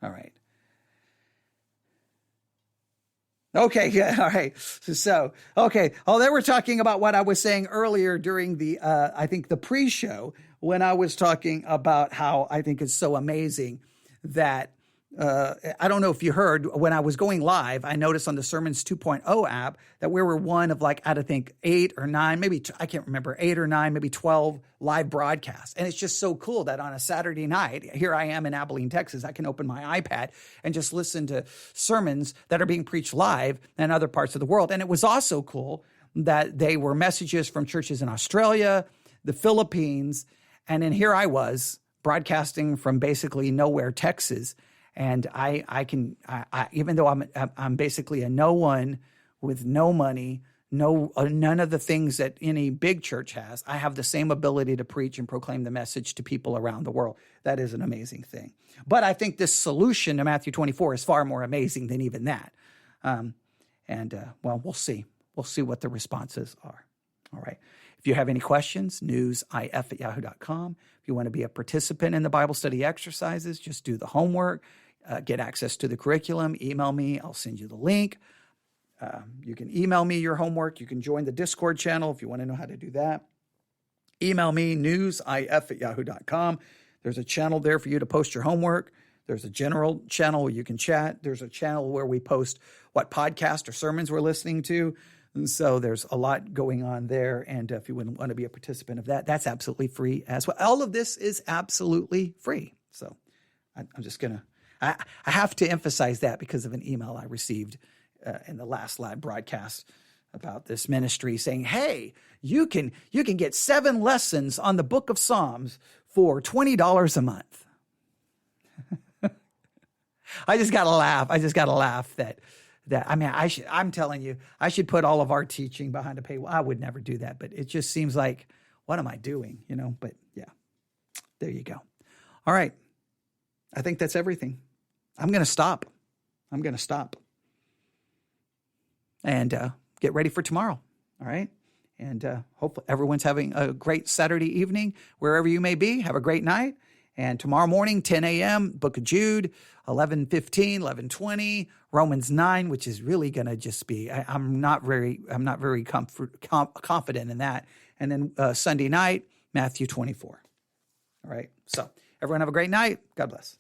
S2: All right. Okay, good. All right. So, okay. Oh, they were talking about what I was saying earlier during the, I think the pre-show, when I was talking about how I think it's so amazing that, I don't know if you heard, when I was going live, I noticed on the Sermons 2.0 app that we were one of I think 8 or 9, maybe, I can't remember, 8 or 9, maybe 12 live broadcasts. And it's just so cool that on a Saturday night, here I am in Abilene, Texas, I can open my iPad and just listen to sermons that are being preached live in other parts of the world. And it was also cool that they were messages from churches in Australia, the Philippines, and then here I was broadcasting from basically nowhere, Texas. And I can even though I'm basically a no one with no money, none of the things that any big church has, I have the same ability to preach and proclaim the message to people around the world. That is an amazing thing. But I think this solution to Matthew 24 is far more amazing than even that. And, we'll see. We'll see what the responses are. All right. If you have any questions, newsif@yahoo.com. If you want to be a participant in the Bible study exercises, just do the homework, get access to the curriculum, email me. I'll send you the link. You can email me your homework. You can join the Discord channel if you want to know how to do that. Email me, newsif@yahoo.com. There's a channel there for you to post your homework. There's a general channel where you can chat. There's a channel where we post what podcast or sermons we're listening to. And so there's a lot going on there. And if you wouldn't want to be a participant of that, that's absolutely free as well. All of this is absolutely free. So I'm just going to, I have to emphasize that because of an email I received in the last live broadcast about this ministry saying, hey, you can get 7 lessons on the book of Psalms for $20 a month. I just got to laugh that I mean, I'm telling you, I should put all of our teaching behind a paywall. I would never do that, but it just seems like, what am I doing? But yeah, there you go. All right. I think that's everything. I'm going to stop. And get ready for tomorrow. All right. And hopefully everyone's having a great Saturday evening, wherever you may be. Have a great night. And tomorrow morning, 10 a.m., Book of Jude, 11:15, 11:20, Romans 9, which is really going to just be, I'm not very confident in that. And then Sunday night, Matthew 24. All right. So everyone have a great night. God bless.